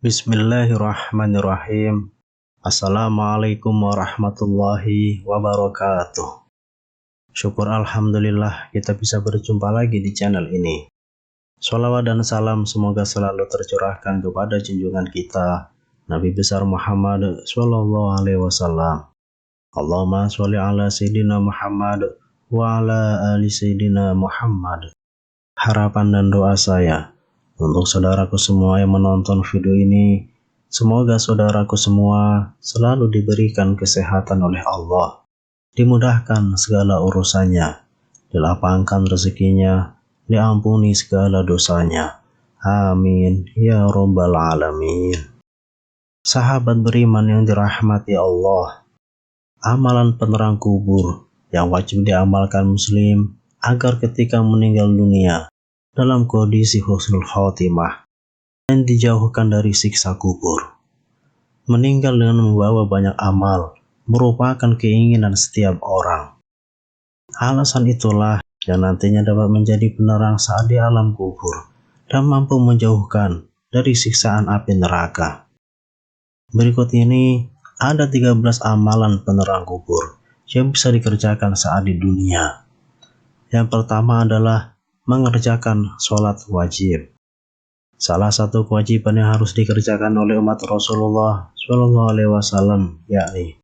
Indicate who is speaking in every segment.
Speaker 1: Bismillahirrahmanirrahim. Assalamualaikum warahmatullahi wabarakatuh. Syukur alhamdulillah kita bisa berjumpa lagi di channel ini. Sholawat dan salam semoga selalu tercurahkan kepada junjungan kita Nabi besar Muhammad sallallahu alaihi wasallam. Allahumma sholli ala sayyidina Muhammad wa ala ali sayyidina Muhammad. Harapan dan doa saya untuk saudaraku semua yang menonton video ini, semoga saudaraku semua selalu diberikan kesehatan oleh Allah, dimudahkan segala urusannya, dilapangkan rezekinya, diampuni segala dosanya. Amin ya rabbal alamin. Sahabat beriman yang dirahmati Allah, amalan penerang kubur yang wajib diamalkan muslim agar ketika meninggal dunia dalam kondisi husnul khotimah dan dijauhkan dari siksa kubur. Meninggal dengan membawa banyak amal merupakan keinginan setiap orang. Alasan itulah yang nantinya dapat menjadi penerang saat di alam kubur dan mampu menjauhkan dari siksaan api neraka. Berikut ini ada 13 amalan penerang kubur yang bisa dikerjakan saat di dunia. Yang pertama adalah mengerjakan sholat wajib. Salah satu kewajiban yang harus dikerjakan oleh umat Rasulullah Shallallahu Alaihi Wasallam yakni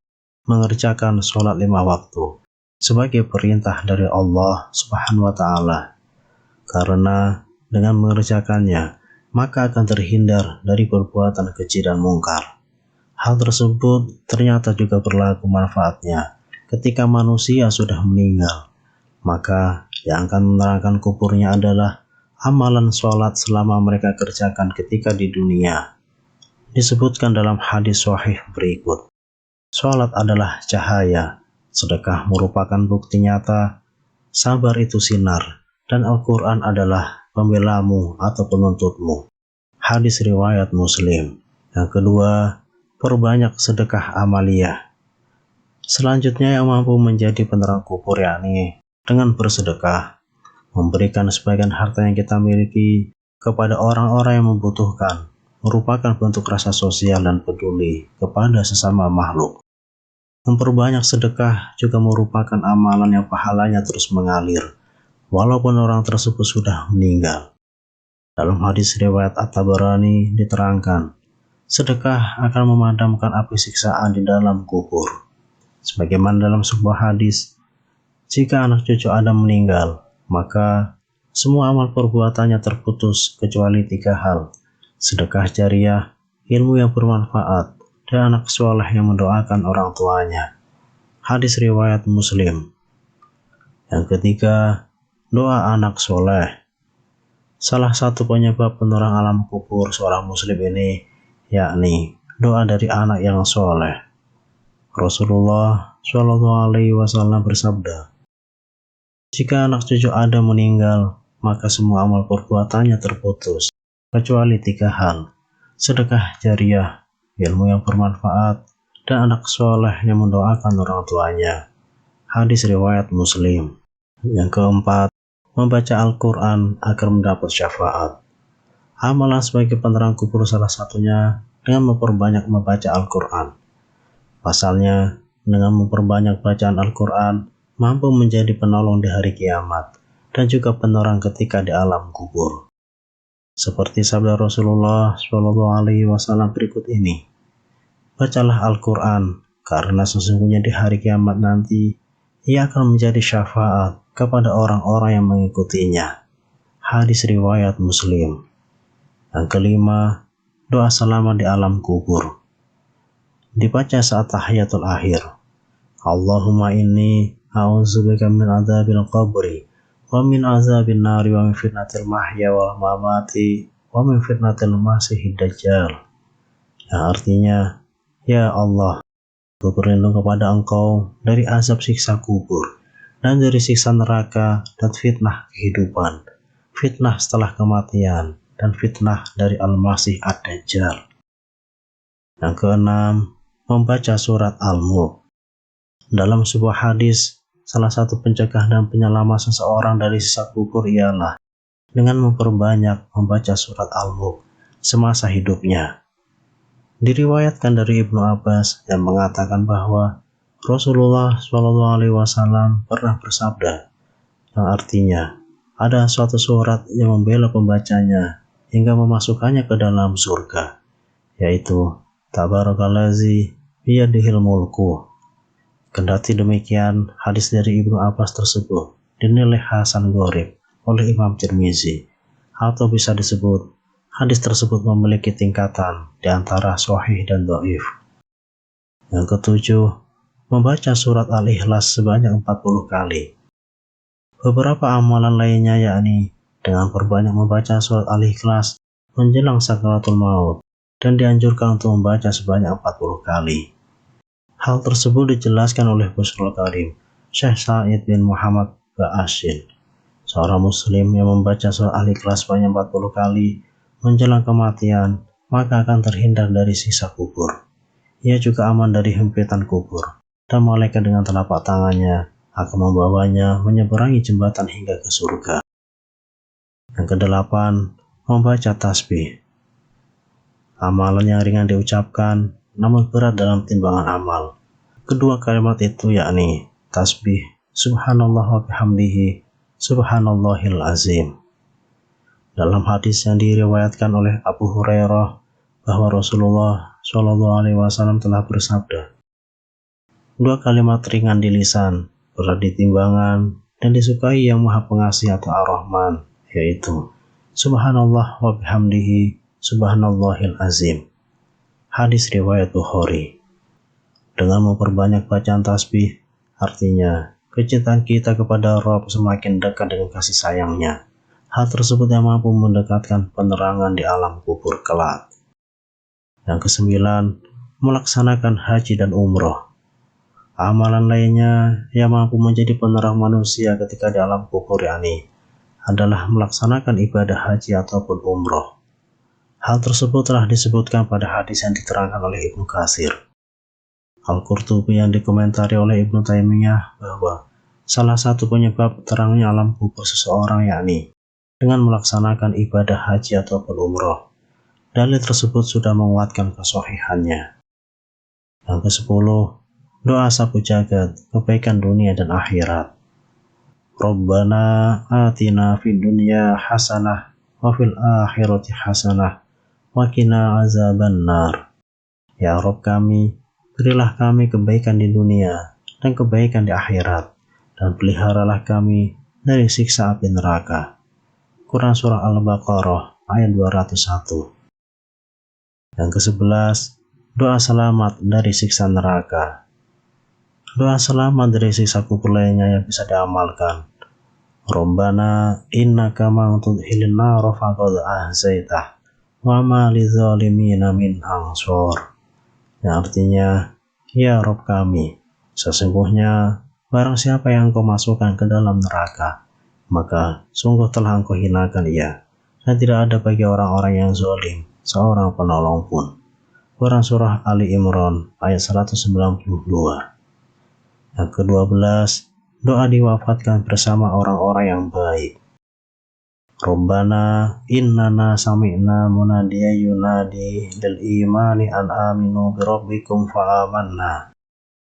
Speaker 1: mengerjakan sholat 5 waktu sebagai perintah dari Allah Subhanahu Wa Taala. Karena dengan mengerjakannya maka akan terhindar dari perbuatan keji dan mungkar. Hal tersebut ternyata juga berlaku manfaatnya ketika manusia sudah meninggal. Maka yang akan menerangkan kuburnya adalah amalan sholat selama mereka kerjakan ketika di dunia. Disebutkan dalam hadis sahih berikut, sholat adalah cahaya, sedekah merupakan bukti nyata, sabar itu sinar, dan Al-Quran adalah pembelamu atau penuntutmu. Hadis riwayat Muslim. Yang kedua, perbanyak sedekah amaliyah. Selanjutnya yang mampu menjadi penerang kubur yakni dengan bersedekah, memberikan sebagian harta yang kita miliki kepada orang-orang yang membutuhkan, merupakan bentuk rasa sosial dan peduli kepada sesama makhluk. Memperbanyak sedekah juga merupakan amalan yang pahalanya terus mengalir, walaupun orang tersebut sudah meninggal. Dalam hadis riwayat At-Tabarani diterangkan, sedekah akan memadamkan api siksaan di dalam kubur. Sebagaimana dalam sebuah hadis, jika anak cucu Adam meninggal, maka semua amal perbuatannya terputus kecuali 3 hal: sedekah jariah, ilmu yang bermanfaat, dan anak soleh yang mendoakan orang tuanya. Hadis riwayat Muslim. Yang ketiga, doa anak soleh. Salah satu penyebab penerang alam kubur seorang muslim ini yakni doa dari anak yang soleh. Rasulullah Shallallahu Alaihi Wasallam bersabda, jika anak cucu Adam meninggal, maka semua amal perbuatannya terputus, kecuali 3 hal: sedekah jariah, ilmu yang bermanfaat, dan anak soleh yang mendoakan orang tuanya. Hadis riwayat Muslim. Yang keempat, membaca Al-Quran agar mendapat syafaat. Amalan sebagai penerang kubur salah satunya dengan memperbanyak membaca Al-Quran. Pasalnya, dengan memperbanyak bacaan Al-Quran, mampu menjadi penolong di hari kiamat dan juga penerang ketika di alam kubur. Seperti sabda Rasulullah Shallallahu Alaihi Wasallam berikut ini, bacalah Al-Quran karena sesungguhnya di hari kiamat nanti ia akan menjadi syafaat kepada orang-orang yang mengikutinya. Hadis riwayat Muslim. Yang kelima, doa selamat di alam kubur. Dibaca saat tahiyatul akhir. Allahumma inni a'udzubika min adzabil qabri wa min azabin nari wa min fitnatil mahya wal mamati wa min fitnatil masiihid dajjal. Yang artinya, ya Allah, aku berlindung kepada Engkau dari azab siksa kubur dan dari siksa neraka dan fitnah kehidupan, fitnah setelah kematian, dan fitnah dari Al-Masih Ad-Dajjal. Yang keenam, membaca surat Al-Mulk. Dalam sebuah hadis, salah satu pencegah dan penyelamat seseorang dari siksa kubur ialah dengan memperbanyak membaca surat Al-Mulk semasa hidupnya. Diriwayatkan dari Ibnu Abbas yang mengatakan bahwa Rasulullah SAW pernah bersabda, yang artinya ada suatu surat yang membela pembacanya hingga memasukkannya ke dalam surga, yaitu Tabarakallazi biyadihil mulku. Kendati demikian, hadis dari Ibnu Abbas tersebut dinilai hasan gharib oleh Imam Tirmizi, atau bisa disebut hadis tersebut memiliki tingkatan di antara sahih dan dhaif. Yang ketujuh, membaca surat Al-Ikhlas sebanyak 40 kali. Beberapa amalan lainnya yakni dengan perbanyak membaca surat Al-Ikhlas menjelang sakaratul maut, dan dianjurkan untuk membaca sebanyak 40 kali. Hal tersebut dijelaskan oleh Busrul Karim, Syekh Said bin Muhammad Ba'asyil, seorang muslim yang membaca surat Al-Ikhlas sebanyak 40 kali menjelang kematian, maka akan terhindar dari siksa kubur. Ia juga aman dari hempitan kubur, dan malaikat dengan telapak tangannya akan membawanya menyeberangi jembatan hingga ke surga. Yang kedelapan, membaca tasbih. Amalan yang ringan diucapkan, namun berat dalam timbangan amal. Kedua kalimat itu yakni tasbih subhanallah wa bihamdihi subhanallahil azim. Dalam hadis yang diriwayatkan oleh Abu Hurairah bahwa Rasulullah SAW telah bersabda, dua kalimat ringan di lisan, berat di timbangan, dan disukai yang Maha Pengasih atau Ar-Rahman, yaitu subhanallah wa bihamdihi subhanallahil azim. Hadis riwayat Bukhari. Dengan memperbanyak bacaan tasbih, artinya kecintaan kita kepada Rabb semakin dekat dengan kasih sayangnya. Hal tersebut yang mampu mendekatkan penerangan di alam kubur kelak. Yang kesembilan, melaksanakan haji dan umroh. Amalan lainnya yang mampu menjadi penerang manusia ketika di alam kubur yakni adalah melaksanakan ibadah haji ataupun umroh. Hal tersebut telah disebutkan pada hadis yang diterangkan oleh Ibnu Katsir. Al-Qurtubi yang dikomentari oleh Ibnu Taimiyah bahwa salah satu penyebab terangnya alam kubur seseorang yakni dengan melaksanakan ibadah haji ataupun umroh. Dalil tersebut sudah menguatkan kesahihannya. Yang ke-10, doa sapu jagat, kebaikan dunia dan akhirat. Rabbana atina fid dunya hasanah wa fil akhirati hasanah wa qina azabannar. Ya Rabb kami, berilah kami kebaikan di dunia dan kebaikan di akhirat, dan peliharalah kami dari siksa api neraka. Quran Surah Al-Baqarah ayat 201. Yang ke-11, doa selamat dari siksa neraka. Doa selamat dari siksa kubur lainnya yang bisa diamalkan. Rabbana innaka man tudkhilin nar faqad ahzaitah wa ma lidzalimina min ansor. Yang artinya, ya Rabb kami, sesungguhnya barang siapa yang Engkau masukkan ke dalam neraka, maka sungguh telah Engkau hinakan ia, dan tidak ada bagi orang-orang yang zalim seorang penolong pun. Quran Surah Ali Imran ayat 192. Yang ke-12, doa diwafatkan bersama orang-orang yang baik. Rabbana innana sami'na munadiya yunadi lil imani an aminu bi rabbikum fa amanna.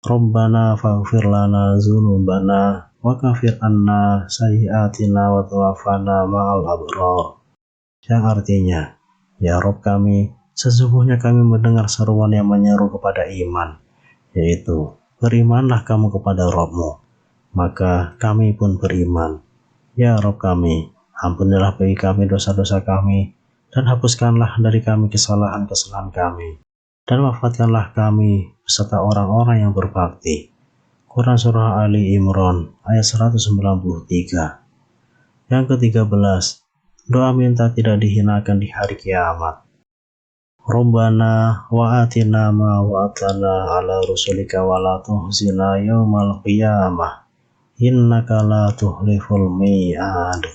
Speaker 1: Rabbana faghfir lana dzunubana wa kafir anna sayyi'atina wa tawaffana ma'al abrar. Yang artinya, ya Rabb kami, sesungguhnya kami mendengar seruan yang menyeru kepada iman, yaitu berimanlah kamu kepada Rabbmu. Maka kami pun beriman. Ya Rabb kami, ampunilah bagi kami dosa-dosa kami, dan hapuskanlah dari kami kesalahan-kesalahan kami, dan wafatkanlah kami beserta orang-orang yang berbakti. Quran Surah Ali Imran ayat 193. Yang ke-13, doa minta tidak dihinakan di hari kiamat. Rabbana wa atina ma wa'atana ala rusulika wa la tuhzina yaumal qiyamah innaka la tuhliful mi'ad.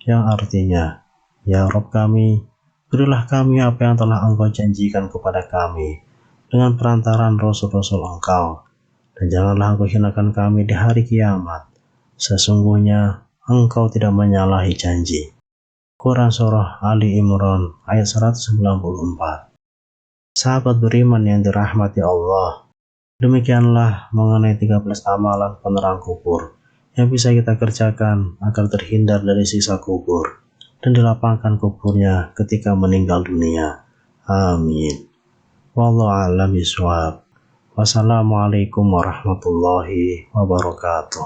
Speaker 1: yang artinya, "Ya Rabb kami, berilah kami apa yang telah Engkau janjikan kepada kami dengan perantaran Rasul-Rasul Engkau, dan janganlah Engkau hinakan kami di hari kiamat. Sesungguhnya Engkau tidak menyalahi janji." Quran Surah Ali Imran ayat 194. Sahabat beriman yang dirahmati Allah, demikianlah mengenai 13 amalan penerang kubur yang bisa kita kerjakan agar terhindar dari siksa kubur dan dilapangkan kuburnya ketika meninggal dunia. Amin. Wallahu a'lam bishawab. Wassalamualaikum warahmatullahi wabarakatuh.